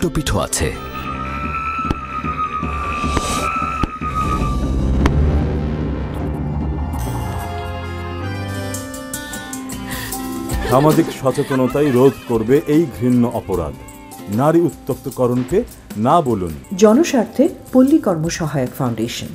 খণ্ডপীঠও আছে। সামাজিক সচেতনতাই রোধ করবে এই ঘৃণ্য অপরাধ। নারী উত্তক্তকরণকে না বলুন। জনস্বার্থে পল্লী কর্ম সহায়ক ফাউন্ডেশন।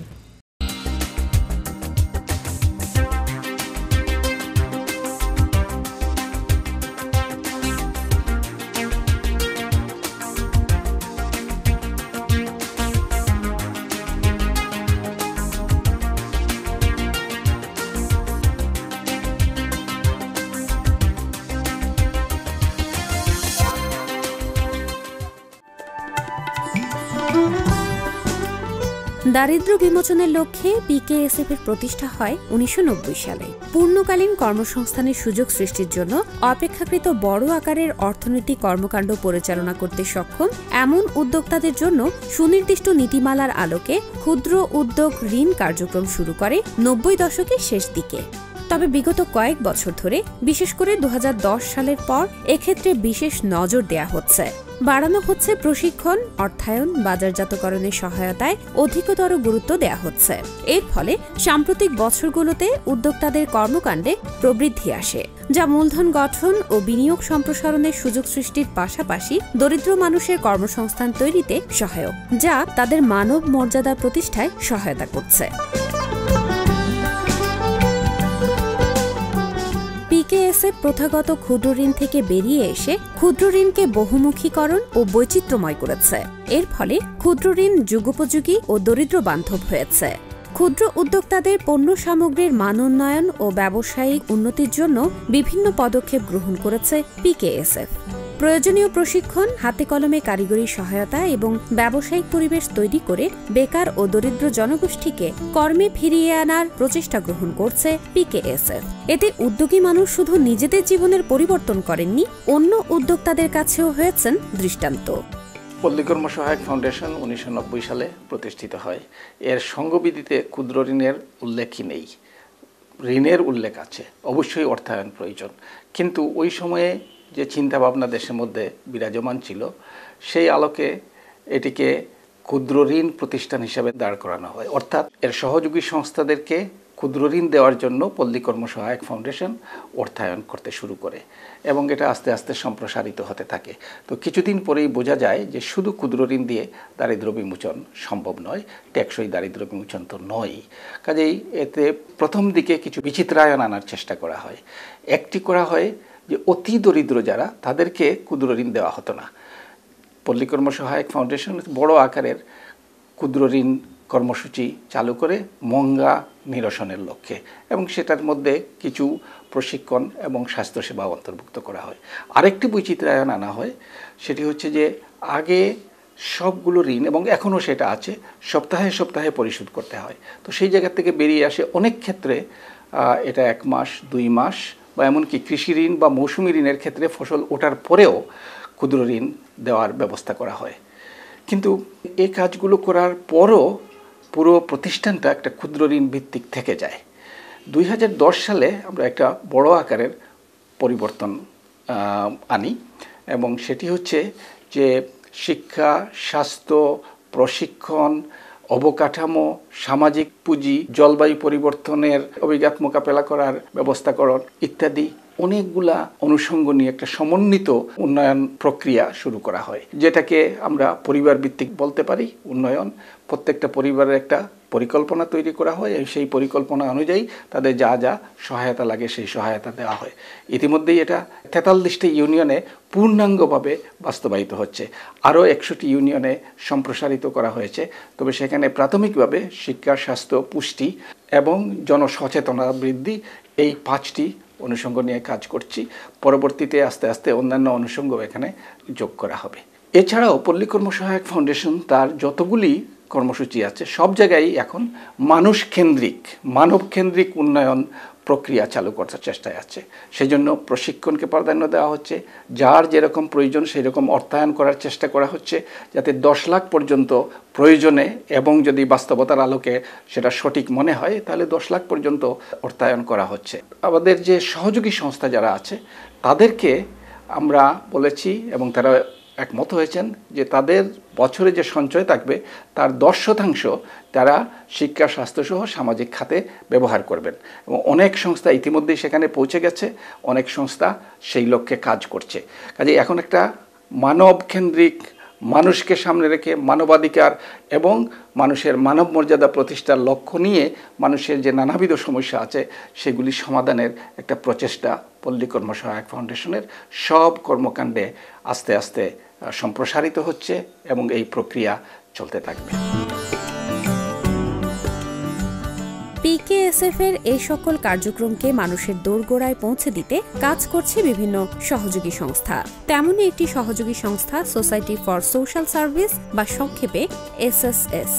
দারিদ্র্য বিমোচনের লক্ষ্যে পিকেএসএফ এর প্রতিষ্ঠা হয় 1990 সালে। পূর্ণকালীন কর্মসংস্থানের সুযোগ সৃষ্টির জন্য অপেক্ষাকৃত বড় আকারের অর্থনৈতিক কর্মকাণ্ড পরিচালনা করতে সক্ষম এমন উদ্যোক্তাদের জন্য সুনির্দিষ্ট নীতিমালার আলোকে ক্ষুদ্র উদ্যোগ ঋণ কার্যক্রম শুরু করে 90 দশকের শেষ দিকে। তবে বিগত কয়েক বছর ধরে, বিশেষ করে 2010 সালের পর এক্ষেত্রে বিশেষ নজর দেয়া হচ্ছে। বাড়ানো হচ্ছে প্রশিক্ষণ, অর্থায়ন, বাজারজাতকরণের সহায়তায় অধিকতর গুরুত্ব দেয়া হচ্ছে। এর ফলে সাম্প্রতিক বছরগুলোতে উদ্যোক্তাদের কর্মকাণ্ডে প্রবৃদ্ধি আসে, যা মূলধন গঠন ও বিনিয়োগ সম্প্রসারণের সুযোগ সৃষ্টির পাশাপাশি দরিদ্র মানুষের কর্মসংস্থান তৈরিতে সহায়ক, যা তাদের মানব মর্যাদা প্রতিষ্ঠায় সহায়তা করছে। পিকেএসএফ প্রথাগত ক্ষুদ্র ঋণ থেকে বেরিয়ে এসে ক্ষুদ্র ঋণকে বহুমুখীকরণ ও বৈচিত্র্যময় করেছে। এর ফলে ক্ষুদ্র ঋণ যুগোপযোগী ও দরিদ্র বান্ধব হয়েছে। ক্ষুদ্র উদ্যোক্তাদের পণ্য সামগ্রীর মান উন্নয়ন ও ব্যবসায়িক উন্নতির জন্য বিভিন্ন পদক্ষেপ গ্রহণ করেছে পিকেএসএফ। প্রয়োজনীয় প্রশিক্ষণ, হাতে কলমে কারিগরি সহায়তা এবং ব্যবসায়িক পরিবেশ তৈরি করে বেকার ও দরিদ্র জনগোষ্ঠীকে কর্মে ফিরিয়ে আনার প্রচেষ্টা গ্রহণ করছে পিকেএসএফ। এতে উদ্যোগী মানুষ শুধু নিজেদের জীবনের পরিবর্তন করেননি, অন্য উদ্যোক্তাদের কাছেও হয়েছেন দৃষ্টান্ত। পল্লী কর্ম সহায়ক ফাউন্ডেশন 1990 সালে প্রতিষ্ঠিত হয়। এর সঙ্গবিধিতে ক্ষুদ্র ঋণের উল্লেখই নেই। ঋণের উল্লেখ আছে, অবশ্যই অর্থায়ন প্রয়োজন, কিন্তু ওই সময়ে যে চিন্তাভাবনা দেশের মধ্যে বিরাজমান ছিল, সেই আলোকে এটিকে ক্ষুদ্র ঋণ প্রতিষ্ঠান হিসাবে দাঁড় করানো হয়। অর্থাৎ এর সহযোগী সংস্থাদেরকে ক্ষুদ্র ঋণ দেওয়ার জন্য পল্লী কর্ম সহায়ক ফাউন্ডেশন অর্থায়ন করতে শুরু করে এবং এটা আস্তে আস্তে সম্প্রসারিত হতে থাকে। তো কিছুদিন পরেই বোঝা যায় যে শুধু ক্ষুদ্র ঋণ দিয়ে দারিদ্র্য বিমোচন সম্ভব নয়, টেকসই দারিদ্র্য বিমোচন তো নয়। কাজেই এতে প্রথম দিকে কিছু বিচিত্রায়ন আনার চেষ্টা করা হয়। একটি করা হয় যে অতি দরিদ্র যারা, তাদেরকে ক্ষুদ্র ঋণ দেওয়া হতো না। পল্লী কর্ম সহায়ক ফাউন্ডেশন বড় আকারের ক্ষুদ্র ঋণ কর্মসূচি চালু করে মঙ্গা নিরসনের লক্ষ্যে, এবং সেটার মধ্যে কিছু প্রশিক্ষণ এবং স্বাস্থ্যসেবা অন্তর্ভুক্ত করা হয়। আরেকটি বৈচিত্র্যায়ন আনা হয়, সেটি হচ্ছে যে আগে সবগুলো ঋণ, এবং এখনও সেটা আছে, সপ্তাহে সপ্তাহে পরিশোধ করতে হয়। তো সেই জায়গা থেকে বেরিয়ে আসে অনেক ক্ষেত্রে এটা 1 মাস 2 মাস বা এমনকি কৃষি ঋণ বা মৌসুমি ঋণের ক্ষেত্রে ফসল ওঠার পরেও ক্ষুদ্র ঋণ দেওয়ার ব্যবস্থা করা হয়। কিন্তু এই কাজগুলো করার পরও পুরো প্রতিষ্ঠানটা একটা ক্ষুদ্র ঋণ ভিত্তিক থেকে যায়। 2010 সালে আমরা একটা বড় আকারের পরিবর্তন আনি, এবং সেটি হচ্ছে যে শিক্ষা, স্বাস্থ্য, প্রশিক্ষণ, অবকাঠামো, সামাজিক পুঁজি, জলবায়ু পরিবর্তনের অভিঘাত মোকাবেলা করার ব্যবস্থাকরণ ইত্যাদি অনেকগুলা অনুষঙ্গ নিয়ে একটা সমন্বিত উন্নয়ন প্রক্রিয়া শুরু করা হয়, যেটাকে আমরা পরিবার ভিত্তিক বলতে পারি। উন্নয়ন, প্রত্যেকটা পরিবারের একটা পরিকল্পনা তৈরি করা হয়, সেই পরিকল্পনা অনুযায়ী তাদের যা যা সহায়তা লাগে সেই সহায়তা দেওয়া হয়। ইতিমধ্যেই এটা 43টি ইউনিয়নে পূর্ণাঙ্গভাবে বাস্তবায়িত হচ্ছে। আরও 100টি ইউনিয়নে সম্প্রসারিত করা হয়েছে। তবে সেখানে প্রাথমিকভাবে শিক্ষা, স্বাস্থ্য, পুষ্টি এবং জনসচেতনতা বৃদ্ধি, এই 5টি অনুষঙ্গ নিয়ে কাজ করছি। পরবর্তীতে আস্তে আস্তে অন্যান্য অনুষঙ্গ এখানে যোগ করা হবে। এছাড়াও পল্লী কর্ম সহায়ক ফাউন্ডেশন তার যতগুলি কর্মসূচি আছে সব জায়গায় এখন মানবকেন্দ্রিক উন্নয়ন প্রক্রিয়া চালু করার চেষ্টায় আছে। সেজন্য প্রশিক্ষণকে প্রাধান্য দেওয়া হচ্ছে, যার যেরকম প্রয়োজন সেই রকম অর্থায়ন করার চেষ্টা করা হচ্ছে, যাতে 10 লাখ পর্যন্ত প্রয়োজনে, এবং যদি বাস্তবতার আলোকে সেটা সঠিক মনে হয় তাহলে 10 লাখ পর্যন্ত অর্থায়ন করা হচ্ছে। আমাদের যে সহযোগী সংস্থা যারা আছে তাদেরকে আমরা বলেছি, এবং তারা একমত হয়েছেন যে তাদের বছরে যে সঞ্চয় থাকবে তার 10% তারা শিক্ষা, স্বাস্থ্যসহ সামাজিক খাতে ব্যবহার করবেন। এবং অনেক সংস্থা ইতিমধ্যেই সেখানে পৌঁছে গেছে, অনেক সংস্থা সেই লক্ষ্যে কাজ করছে। কাজে এখন একটা মানবকেন্দ্রিক, মানুষকে সামনে রেখে মানবাধিকার এবং মানুষের মানব মর্যাদা প্রতিষ্ঠার লক্ষ্য নিয়ে মানুষের যে নানাবিধ সমস্যা আছে সেগুলি সমাধানের একটা প্রচেষ্টা পল্লী কর্মসহায়ক ফাউন্ডেশনের সব কর্মকাণ্ডে আস্তে আস্তে সম্প্রসারিত হচ্ছে এবং এই প্রক্রিয়া চলতে থাকবে। পিকেএসএফ এর এই সকল কার্যক্রমকে মানুষের দোরগোড়ায় পৌঁছে দিতে কাজ করছে বিভিন্ন সহযোগী সংস্থা। তেমনই একটি সহযোগী সংস্থা সোসাইটি ফর সোশ্যাল সার্ভিস বা সংক্ষেপে SSS।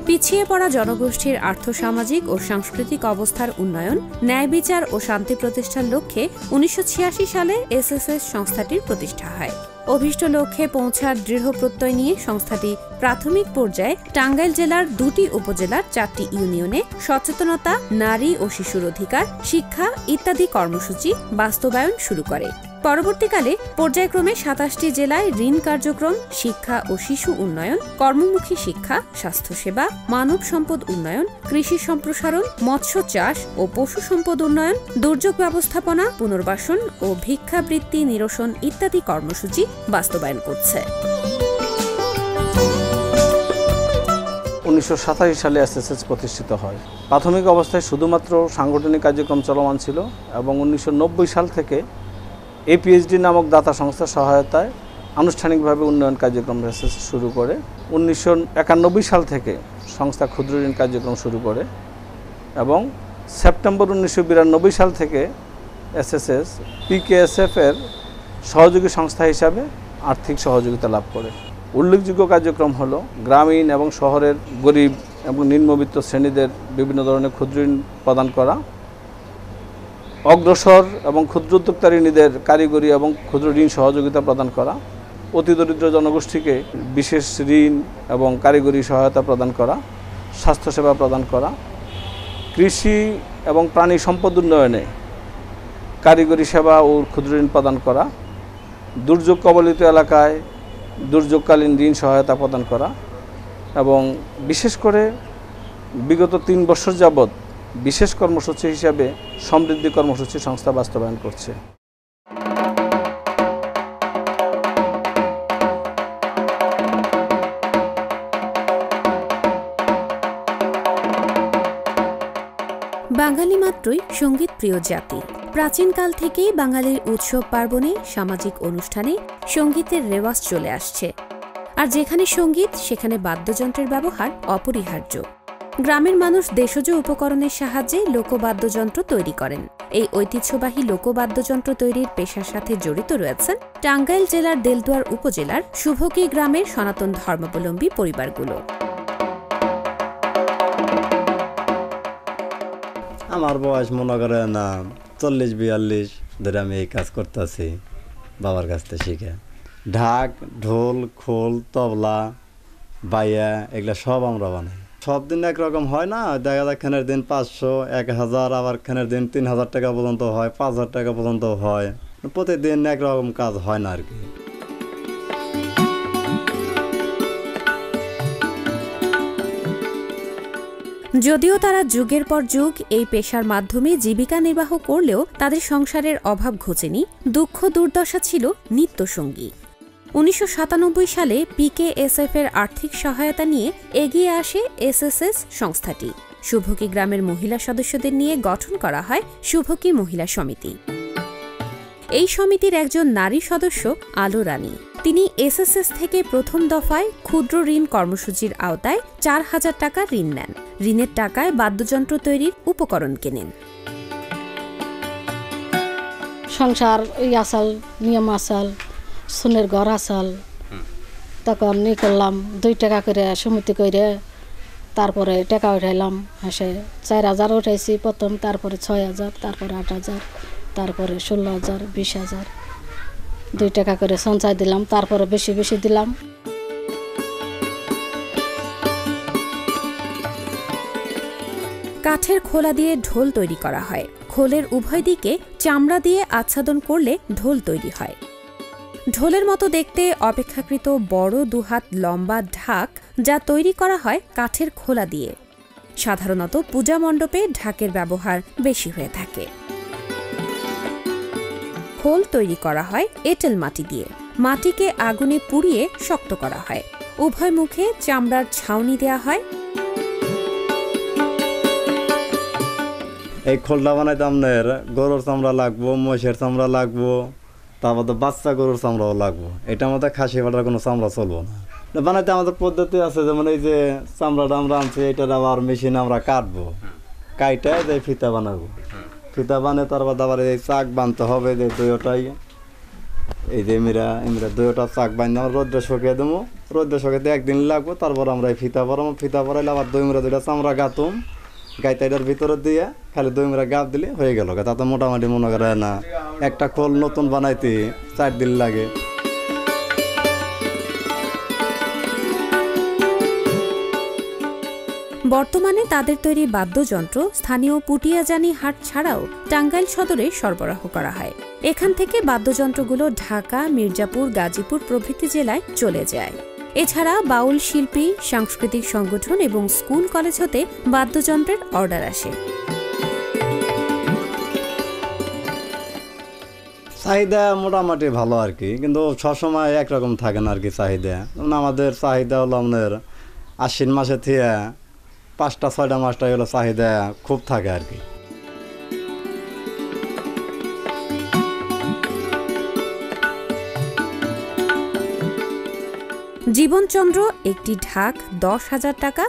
পিছিয়ে পড়া জনগোষ্ঠীর আর্থসামাজিক ও সাংস্কৃতিক অবস্থার উন্নয়ন, ন্যায় বিচার ও শান্তি প্রতিষ্ঠার লক্ষ্যে 1986 সালে SSS সংস্থাটির প্রতিষ্ঠা হয়। অভীষ্ট লক্ষ্যে পৌঁছার দৃঢ় প্রত্যয় নিয়ে সংস্থাটি প্রাথমিক পর্যায়ে টাঙ্গাইল জেলার 2টি উপজেলার 4টি ইউনিয়নে সচেতনতা, নারী ও শিশুর অধিকার, শিক্ষা ইত্যাদি কর্মসূচি বাস্তবায়ন শুরু করে। পরবর্তীকালে পর্যায়ক্রমে 27টি জেলায় ঋণ কার্যক্রম, শিক্ষা ও শিশু উন্নয়ন, কর্মমুখী শিক্ষা, স্বাস্থ্যসেবা, মানব সম্পদ উন্নয়ন, কৃষি সম্প্রসারণ, মৎস্য চাষ ও পশু সম্পদ উন্নয়ন, দুর্যোগ ব্যবস্থাপনা, পুনর্বাসন ও ভিক্ষাবৃত্তি নিরসন ইত্যাদি কর্মসূচি বাস্তবায়ন করছে। 1987 সালে SSS প্রতিষ্ঠিত হয়। প্রাথমিক অবস্থায় শুধুমাত্র সাংগঠনিক কার্যক্রম চলমান ছিল এবং 1990 সাল থেকে APHD নামক দাতা সংস্থার সহায়তায় আনুষ্ঠানিকভাবে উন্নয়ন কার্যক্রম SSS শুরু করে। 1991 সাল থেকে সংস্থা ক্ষুদ্র ঋণ কার্যক্রম শুরু করে এবং সেপ্টেম্বর 1992 সাল থেকে SSS PKSF এর সহযোগী সংস্থা হিসাবে আর্থিক সহযোগিতা লাভ করে। উল্লেখযোগ্য কার্যক্রম হলো গ্রামীণ এবং শহরের গরিব এবং নিম্নবিত্ত শ্রেণীদের বিভিন্ন ধরনের ক্ষুদ্র ঋণ প্রদান করা, অগ্রসর এবং ক্ষুদ্র উদ্যোক্তা ঋণীদের কারিগরি এবং ক্ষুদ্র ঋণ সহযোগিতা প্রদান করা, অতি দরিদ্র জনগোষ্ঠীকে বিশেষ ঋণ এবং কারিগরি সহায়তা প্রদান করা, স্বাস্থ্যসেবা প্রদান করা, কৃষি এবং প্রাণী সম্পদ উন্নয়নে কারিগরি সেবা ও ক্ষুদ্র ঋণ প্রদান করা, দুর্যোগ কবলিত এলাকায় দুর্যোগকালীন ঋণ সহায়তা প্রদান করা এবং বিশেষ করে বিগত 3 বছর যাবৎ বিশেষ কর্মসূচি হিসাবে সমৃদ্ধি কর্মসূচি সংস্থা বাস্তবায়ন করছে। বাঙালি মাত্রই সঙ্গীত প্রিয় জাতি। প্রাচীনকাল থেকেই বাঙালির উৎসব পার্বণে, সামাজিক অনুষ্ঠানে সঙ্গীতের রেওয়াজ চলে আসছে। আর যেখানে সঙ্গীত সেখানে বাদ্যযন্ত্রের ব্যবহার অপরিহার্য। গ্রামের মানুষ দেশজ উপকরণের সাহায্যে লোকবাদ্যযন্ত্র তৈরি করেন। এই ঐতিহ্যবাহী লোকবাদ্যযন্ত্র তৈরির পেশার সাথে জড়িত রয়েছেন টাঙ্গাইল জেলার দেলদুয়ার উপজেলার শুভকি গ্রামের সনাতন ধর্মাবলম্বী পরিবারগুলো। আমার বয়স মনে করে না 40-42 ধরে আমি এই কাজ করতেছি বাবার কাছ থেকে শিখে। ঢাক, ঢোল, খোল, তবলা, বাইয়া এগুলা সব আমরা বানাই। সব দিন একরকম হয় না, দেখা যায় খানের দিন 500, 1000, আবার খানের দিন 3000 টাকা পর্যন্ত হয়, 5000 টাকা পর্যন্ত হয়। প্রতিদিন একরকম কাজ হয় না আর কি। যদিও তারা যুগের পর যুগ এই পেশার মাধ্যমে জীবিকা নির্বাহ করলেও তাদের সংসারের অভাব ঘোচেনি, দুঃখ দুর্দশা ছিল নিত্যসঙ্গী। 1997 সালে PKSF এর আর্থিক সহায়তা নিয়ে এগিয়ে আসে SSS সংস্থাটি। শুভকি গ্রামের মহিলা সদস্যদের নিয়ে গঠন করা হয় শুভকি মহিলা সমিতি। এই সমিতির একজন নারী সদস্য আলো রানী। তিনি SSS থেকে প্রথম দফায় ক্ষুদ্র ঋণ কর্মসূচির আওতায় 4000 টাকা ঋণ নেন। ঋণের টাকায় বাদ্যযন্ত্র তৈরির উপকরণ কেনেন। সংসার আসাল, নিয়ম আসাল, সোনের ঘর আসাল, তখন ই করলাম 2 টাকা করে সমিতি করে, তারপরে টাকা উঠাইলাম। হাসে 4000 উঠাইছি প্রথম, তারপরে 6000, তারপরে 8000, তারপরে 16000, 20000, 2 টাকা করে সঞ্চয় দিলাম, তারপরে বেশি বেশি দিলাম। কাঠের খোলা দিয়ে ঢোল তৈরি করা হয়। খোলের উভয় দিকে চামড়া দিয়ে আচ্ছাদন করলে ঢোল তৈরি হয়। ঢোলের মতো দেখতে অপেক্ষাকৃত বড় দুহাত লম্বা ঢাক, যা তৈরি করা হয় কাঠের খোলা দিয়ে। সাধারণত পূজা মণ্ডপে ঢাকের ব্যবহার বেশি হয়ে থাকে। খোল তৈরি করা হয় এঁটেল মাটি দিয়ে। মাটিকে আগুনে পুড়িয়ে শক্ত করা হয়। উভয় মুখে চামড়ার ছাউনি দেয়া হয়। এই খোলটা বানাইতে আপনার গরুর চামড়া লাগবো, মহিষের চামড়া লাগবো, তারপর তো বাচ্চা গরুর চামড়াও লাগবো। এটা আমাদের খাসি পাটার কোনো চামড়া চলবো না। বানাইতে আমাদের পদ্ধতি আছে, যেমন এই যে চামড়াটা আমরা আনছি, এটার আবার মেশিনে আমরা কাটবো, কাইটায় যে ফিতা বানাবো। ফিতা বানিয়ে তারপর আবার এই চাক বানতে হবে, যে দইটাই এই যে এমরা দইটা চাক বানিয়ে আমরা রোদ্রে শুকিয়ে দেবো। রোদ্রে শুকিয়ে একদিন লাগবো, তারপর আমরা এই ফিতা পরাবো। ফিতা পরাইলে আবার দইমরা দুইটা চামড়া গাতুম, গাইতে এটার ভিতরে দিয়ে খালি দইমরা গাপ দিলে হয়ে গেল। তাতে মোটামুটি মনে করে না একটা খোল নতুন বানাইতে 4 দিন লাগে। বর্তমানে তাদের তৈরি বাদ্যযন্ত্র স্থানীয় পুটিয়াজানি হাট ছাড়াও টাঙ্গাইল সদরে সরবরাহ করা হয়। এখান থেকে বাদ্যযন্ত্রগুলো ঢাকা, মির্জাপুর, গাজীপুর প্রভৃতি জেলায় চলে যায়। এছাড়া বাউল শিল্পী, সাংস্কৃতিক সংগঠন এবং স্কুল কলেজ হতে বাদ্যযন্ত্রের অর্ডার আসে। চাহিদা মোটামুটি ভালো আর কি, কিন্তু সবসময় একরকম থাকে না আর কি চাহিদা। যেমন আমাদের চাহিদা হলো আপনার আশ্বিন মাসে থেকে 5টা-6টা মাসটা হলো চাহিদা খুব থাকে আর কি। জীবনচন্দ্র একটি ঢাক 10,000 টাকা,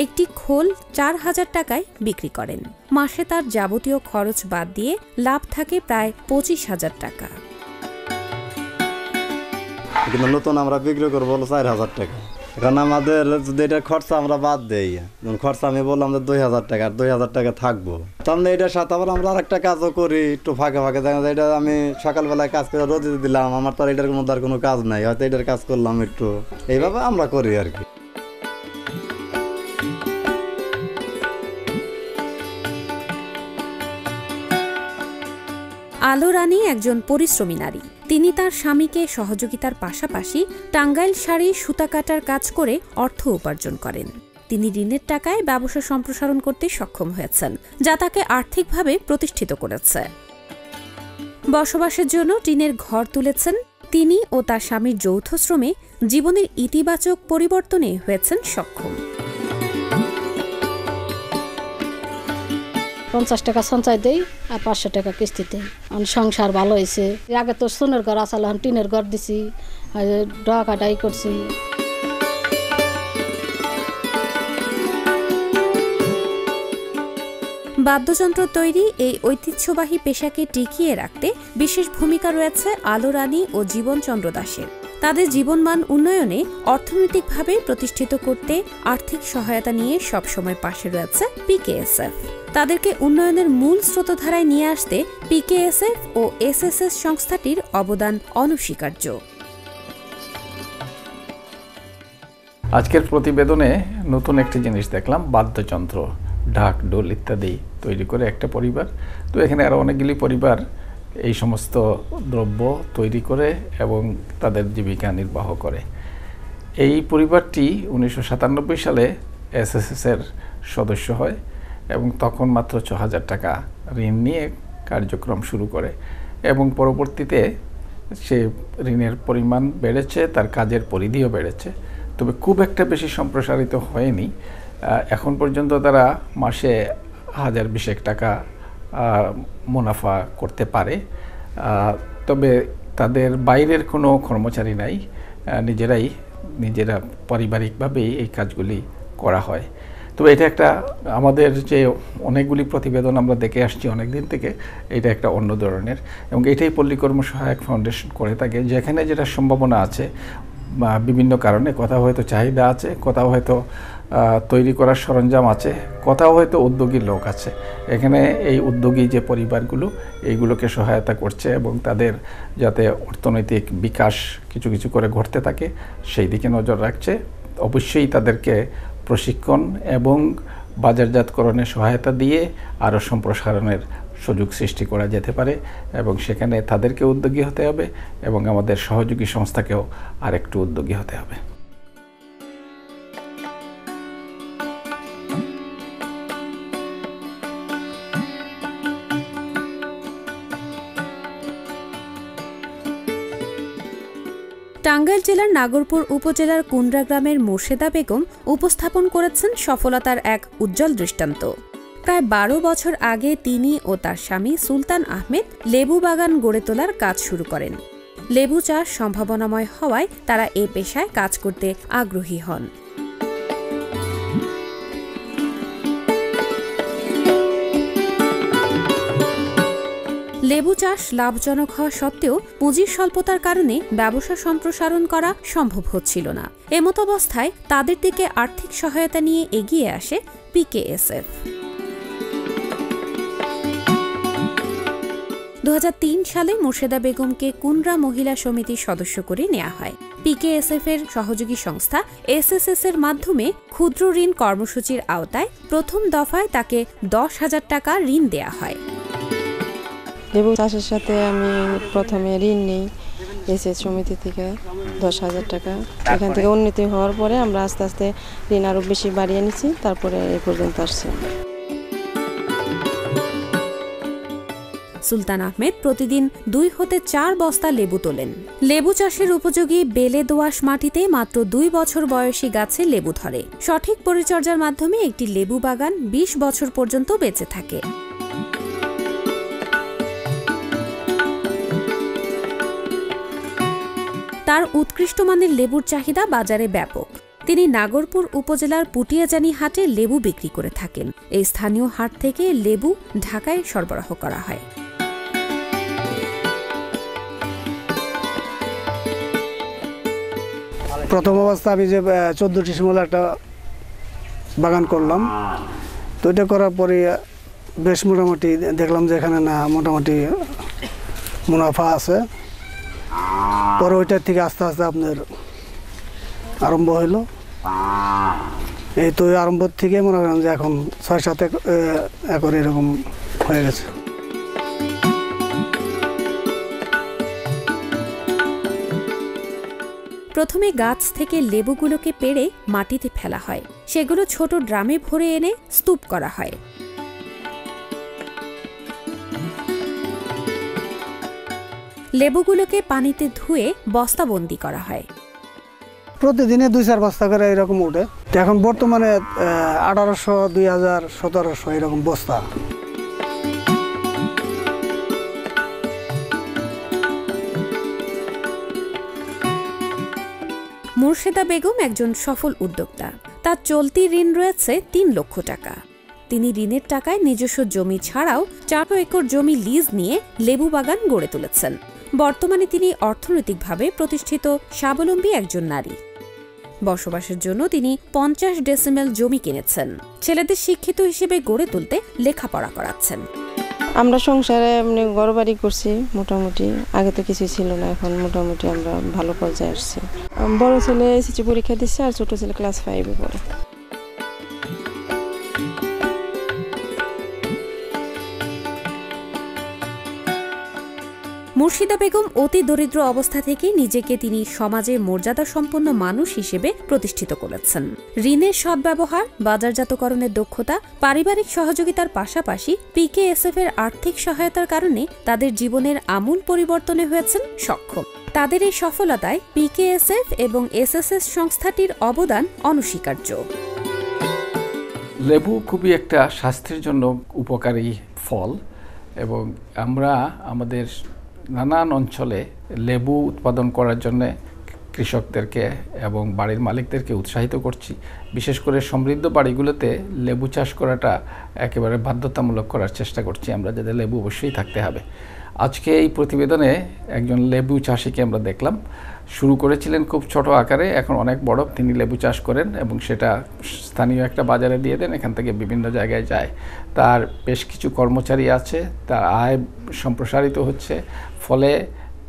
একটি খোল 4,000 টাকায় বিক্রি করেন। মাসে তার যাবতীয় খরচ বাদ দিয়ে লাভ থাকে প্রায় 25,000 টাকা। কিন্তু নতুন আমরা বিক্রি করবো 4,000 টাকা। এখন আমাদের যদি এটা খরচা আমরা বাদ দেই, যেমন খরচা আমি বললাম যে 2,000 টাকা, আর 2,000 টাকা থাকবো। তাহলে এটার সাথে আবার আমরা আরেকটা কাজও করি, একটু ফাঁকে ফাঁকে। দেখা যায় এটা আমি সকালবেলায় কাজ করে রোদে দিলাম, আমার তো আর এটার মধ্যে আর কোনো কাজ নাই, হয়তো এটার কাজ করলাম একটু, এইভাবে আমরা করি আর কি। আলো রানী একজন পরিশ্রমী নারী। তিনি তার স্বামীকে সহযোগিতার পাশাপাশি টাঙ্গাইল শাড়ি সুতা কাটার কাজ করে অর্থ উপার্জন করেন। তিনি ঋণের টাকায় ব্যবসা সম্প্রসারণ করতে সক্ষম হয়েছেন, যা তাকে আর্থিকভাবে প্রতিষ্ঠিত করেছে। বসবাসের জন্য টিনের ঘর তুলেছেন। তিনি ও তার স্বামীর যৌথ শ্রমে জীবনের ইতিবাচক পরিবর্তনে হয়েছেন সক্ষম। 50 টাকা সঞ্চয় দেই আর 500 টাকা কিস্তি দেই। সংসার ভালো হয়েছে। আগে তো সোনের ঘর আসলে এখন টিনের ঘর দিছি, ডকাটাই করছি। বাদ্যযন্ত্র তৈরি এই ঐতিহ্যবাহী পেশাকে টিকিয়ে রাখতে বিশেষ ভূমিকা রয়েছে আলো রানী ও জীবনচন্দ্র দাসের। তাদের জীবনমান উন্নয়নে অর্থনৈতিকভাবে প্রতিষ্ঠিত করতে আর্থিক সহায়তা নিয়ে সবসময় পাশে রয়েছে পিকেএসএফ। তাদেরকে উন্নয়নের মূল স্রোতধারায় নিয়ে আসতে পিকেএসএফ ও এসএসএস সংস্থাটির অবদান অনস্বীকার্য। আজকের প্রতিবেদনে নতুন একটি জিনিস দেখলাম, বাদ্যযন্ত্র, ঢাক, ঢোল ইত্যাদি তৈরি করে একটা পরিবার। তো এখানে আরও অনেকগুলি পরিবার এই সমস্ত দ্রব্য তৈরি করে এবং তাদের জীবিকা নির্বাহ করে। এই পরিবারটি 1997 সালে এসএসএসের সদস্য হয় এবং তখন মাত্র 6,000 টাকা ঋণ নিয়ে কার্যক্রম শুরু করে এবং পরবর্তীতে সে ঋণের পরিমাণ বেড়েছে, তার কাজের পরিধিও বেড়েছে, তবে খুব একটা বেশি সম্প্রসারিত হয়নি। এখন পর্যন্ত তারা মাসে 1,020 টাকা মুনাফা করতে পারে। তবে তাদের বাইরের কোনো কর্মচারী নাই, নিজেরা পারিবারিকভাবেই এই কাজগুলি করা হয়। তবে এটা একটা আমাদের যে অনেকগুলি প্রতিবেদন আমরা দেখে আসছি অনেক দিন থেকে, এটা একটা অন্য ধরনের এবং এটাই পল্লী কর্ম সহায়ক ফাউন্ডেশন করে থাকে। যেখানে যেটা সম্ভাবনা আছে বা বিভিন্ন কারণে, কোথাও হয়তো চাহিদা আছে, কোথাও হয়তো তৈরি করার সরঞ্জাম আছে, কোথাও হয়তো উদ্যোগী লোক আছে, এখানে এই উদ্যোগী যে পরিবারগুলো এইগুলোকে সহায়তা করছে এবং তাদের যাতে অর্থনৈতিক বিকাশ কিছু কিছু করে ঘটতে থাকে সেই দিকে নজর রাখছে। অবশ্যই তাদেরকে প্রশিক্ষণ এবং বাজারজাতকরণে সহায়তা দিয়ে আরও সম্প্রসারণের সুযোগ সৃষ্টি করা যেতে পারে এবং সেখানে তাদেরকে উদ্যোগী হতে হবে এবং আমাদের সহযোগী সংস্থাকেও আরেকটু উদ্যোগী হতে হবে। টাঙ্গাইল জেলার নাগরপুর উপজেলার কুন্ডা গ্রামের মোর্শেদা বেগম উপস্থাপন করেছেন সফলতার এক উজ্জ্বল দৃষ্টান্ত। প্রায় 12 বছর আগে তিনি ও তার স্বামী সুলতান আহমেদ লেবু বাগান গড়ে তোলার কাজ শুরু করেন। লেবু চাষ সম্ভাবনাময় হওয়ায় তারা এ পেশায় কাজ করতে আগ্রহী হন। লেবু চাষ লাভজনক হওয়া সত্ত্বেও পুঁজির স্বল্পতার কারণে ব্যবসা সম্প্রসারণ করা সম্ভব হচ্ছিল না। এমত অবস্থায় তাদের দিকে আর্থিক সহায়তা নিয়ে এগিয়ে আসে পিকেএসএফ। 2003 সালে মোর্শেদা বেগমকে কুন্ডা মহিলা সমিতির সদস্য করে নেওয়া হয়। পিকেএসএফ এর সহযোগী সংস্থা এসএসএস এর মাধ্যমে ক্ষুদ্র ঋণ কর্মসূচির আওতায় প্রথম দফায় তাকে 10,000 টাকা ঋণ দেয়া হয়। লেবু চাষের সাথে আমি প্রথমে ঋণ নিই এসএস সমিতি থেকে 10,000 টাকা। এখান থেকে উন্নতি হওয়ার পরে আমরা আস্তে আস্তে ঋণ আরও বেশি বাড়িয়ে নিচ্ছি, তারপরে এই পর্যন্ত আসছি। সুলতান আহমেদ প্রতিদিন 2 হতে 4 বস্তা লেবু তোলেন। লেবু চাষের উপযোগী বেলে দোআঁশ মাটিতে মাত্র 2 বছর বয়সী গাছে লেবু ধরে। সঠিক পরিচর্যার মাধ্যমে একটি লেবু বাগান 20 বছর পর্যন্ত বেঁচে থাকে। তার উৎকৃষ্ট মানের লেবুর চাহিদা বাজারে ব্যাপক। তিনি নাগরপুর উপজেলার পুটিয়াজানি হাটে লেবু বিক্রি করে থাকেন। এই স্থানীয় হাট থেকে লেবু ঢাকায় সরবরাহ করা হয়। প্রথম অবস্থা আমি যে 14 ডিসেম্বর একটা বাগান করলাম, তো এটা করার পরে বেশ মোটামুটি দেখলাম যে এখানে না মোটামুটি মুনাফা আছে। পরে ওইটার থেকে আস্তে আস্তে আপনার আরম্ভ হইলো। এই তো আরম্ভ থেকে মনে করেন যে এখন 6-7 একর এরকম হয়ে গেছে। প্রথমে গাছ থেকে লেবুগুলোকে পেড়ে মাটিতে ফেলা হয়। সেগুলো ছোট ড্রামে ভরে এনে স্তূপ করা হয়। লেবুগুলোকে পানিতে ধুয়ে বস্তাবন্দি করা হয়। প্রতিদিনে 2-4 বস্তা করে এরকম উঠে। এখন বর্তমানে 1800, 2000, 1700 এরকম বস্তা। মোর্শেদা বেগম একজন সফল উদ্যোক্তা। তার চলতি ঋণ রয়েছে 3 লক্ষ টাকা। তিনি ঋণের টাকায় নিজস্ব জমি ছাড়াও 4 একর জমি লিজ নিয়ে লেবু বাগান গড়ে তুলেছেন। বর্তমানে তিনি অর্থনৈতিকভাবে প্রতিষ্ঠিত স্বাবলম্বী একজন নারী। বসবাসের জন্য তিনি 50 ডেসিমেল জমি কিনেছেন। ছেলেদের শিক্ষিত হিসেবে গড়ে তুলতে লেখাপড়া করাচ্ছেন। আমরা সংসারে এমনি ঘরবাড়ি করছি মোটামুটি। আগে তো কিছু ছিল না, এখন মোটামুটি আমরা ভালো পর্যায়ে আসছি। বড় ছেলে এসএসসি পরীক্ষা দিচ্ছে আর ছোট ছেলে ক্লাস 5-এ পড়ে। মুর্শিদা বেগম অতি দরিদ্র অবস্থা থেকে নিজেকে তিনি সমাজে মর্যাদা সম্পন্ন মানুষ হিসেবে প্রতিষ্ঠিত করেছেন। ঋণের সদ্ব্যবহার, বাজারজাতকরণের দক্ষতা, পারিবারিক সহযোগিতার পাশাপাশি পিকেএসএফ এর আর্থিক সহায়তার কারণে তাদের জীবনের আমূল পরিবর্তনে হয়েছেন সক্ষম। তাদের এই সফলতায় পিকেএসএফ এবং এসএসএস সংস্থাটির অবদান অনস্বীকার্য। লেবু খুবই একটা স্বাস্থ্যের জন্য উপকারী ফল এবং আমরা আমাদের নানান অঞ্চলে লেবু উৎপাদন করার জন্য কৃষকদেরকে এবং বাড়ির মালিকদেরকে উৎসাহিত করছি। বিশেষ করে সমৃদ্ধ বাড়িগুলোতে লেবু চাষ করাটা একেবারে বাধ্যতামূলক করার চেষ্টা করছি আমরা, যাতে লেবু অবশ্যই থাকতে হবে। আজকে এই প্রতিবেদনে একজন লেবু চাষিকে আমরা দেখলাম। শুরু করেছিলেন খুব ছোট আকারে, এখন অনেক বড়। তিনি লেবু চাষ করেন এবং সেটা স্থানীয় একটা বাজারে দিয়ে দেন, এখান থেকে বিভিন্ন জায়গায় যায়। তার বেশ কিছু কর্মচারী আছে, তার আয় সম্প্রসারিত হচ্ছে, ফলে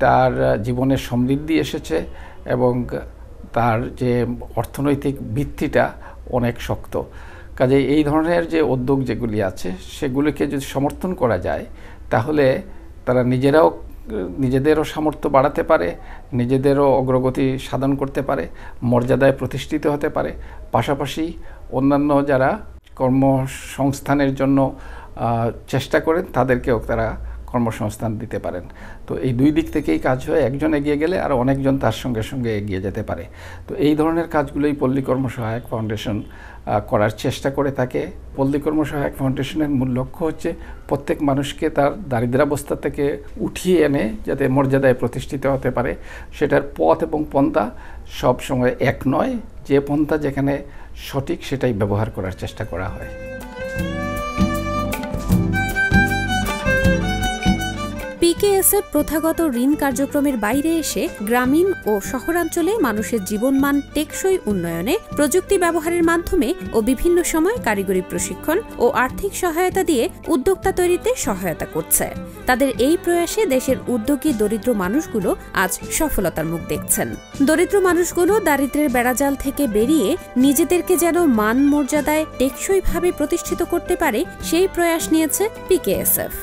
তার জীবনে সমৃদ্ধি এসেছে এবং তার যে অর্থনৈতিক ভিত্তিটা অনেক শক্ত। কাজে এই ধরনের যে উদ্যোগ যেগুলি আছে সেগুলিকে যদি সমর্থন করা যায় তাহলে তারা নিজেদেরও সামর্থ্য বাড়াতে পারে, নিজেদেরও অগ্রগতি সাধন করতে পারে, মর্যাদায় প্রতিষ্ঠিত হতে পারে, পাশাপাশি অন্যান্য যারা কর্মসংস্থানের জন্য চেষ্টা করেন তাদেরকেও তারা কর্মসংস্থান দিতে পারেন। তো এই দুই দিক থেকেই কাজ হয়, একজন এগিয়ে গেলে আর অনেকজন তার সঙ্গে সঙ্গে এগিয়ে যেতে পারে। তো এই ধরনের কাজগুলোই পল্লী কর্মসহায়ক ফাউন্ডেশন করার চেষ্টা করে থাকে। পল্লী কর্মসহায়ক ফাউন্ডেশনের মূল লক্ষ্য হচ্ছে প্রত্যেক মানুষকে তার দারিদ্র্যাবস্থা থেকে উঠিয়ে এনে যাতে মর্যাদায় প্রতিষ্ঠিত হতে পারে, সেটার পথ এবং পন্থা সব সময় এক নয়, যে পন্থা যেখানে সঠিক সেটাই ব্যবহার করার চেষ্টা করা হয়। পিকেএসএফ প্রথাগত ঋণ কার্যক্রমের বাইরে এসে গ্রামীণ ও শহরাঞ্চলে মানুষের জীবনমান টেকসই উন্নয়নে প্রযুক্তি ব্যবহারের মাধ্যমে ও বিভিন্ন সময় কারিগরি প্রশিক্ষণ ও আর্থিক সহায়তা দিয়ে উদ্যোক্তা তৈরিতে সহায়তা করছে। তাদের এই প্রয়াসে দেশের উদ্যোগী দরিদ্র মানুষগুলো আজ সফলতার মুখ দেখছেন। দরিদ্র মানুষগুলো দারিদ্র্যের বেড়াজাল থেকে বেরিয়ে নিজেদেরকে যেন মান মর্যাদায় টেকসইভাবে প্রতিষ্ঠিত করতে পারে সেই প্রয়াস নিয়েছে পিকেএসএফ।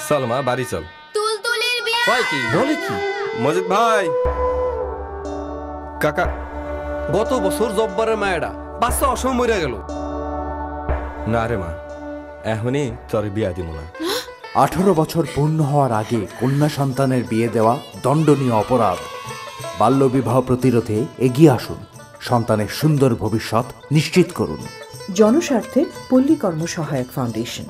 চল মা বাড়ি চল। তুলতুলির বিয়ে কি বলে কি মজিদ ভাই? কাকা গত বছর জব্বারের মায়েরা বাচ্চা অসময় মরে গেল। না রে মা, এখনই তোর বিয়া দিব না। 18 বছর পূর্ণ হওয়ার আগে কন্যা সন্তানের বিয়ে দেওয়া দণ্ডনীয় অপরাধ। বাল্যবিবাহ প্রতিরোধে এগিয়ে আসুন, সন্তানের সুন্দর ভবিষ্যৎ নিশ্চিত করুন। জনস্বার্থে পল্লী কর্মসহায়ক ফাউন্ডেশন।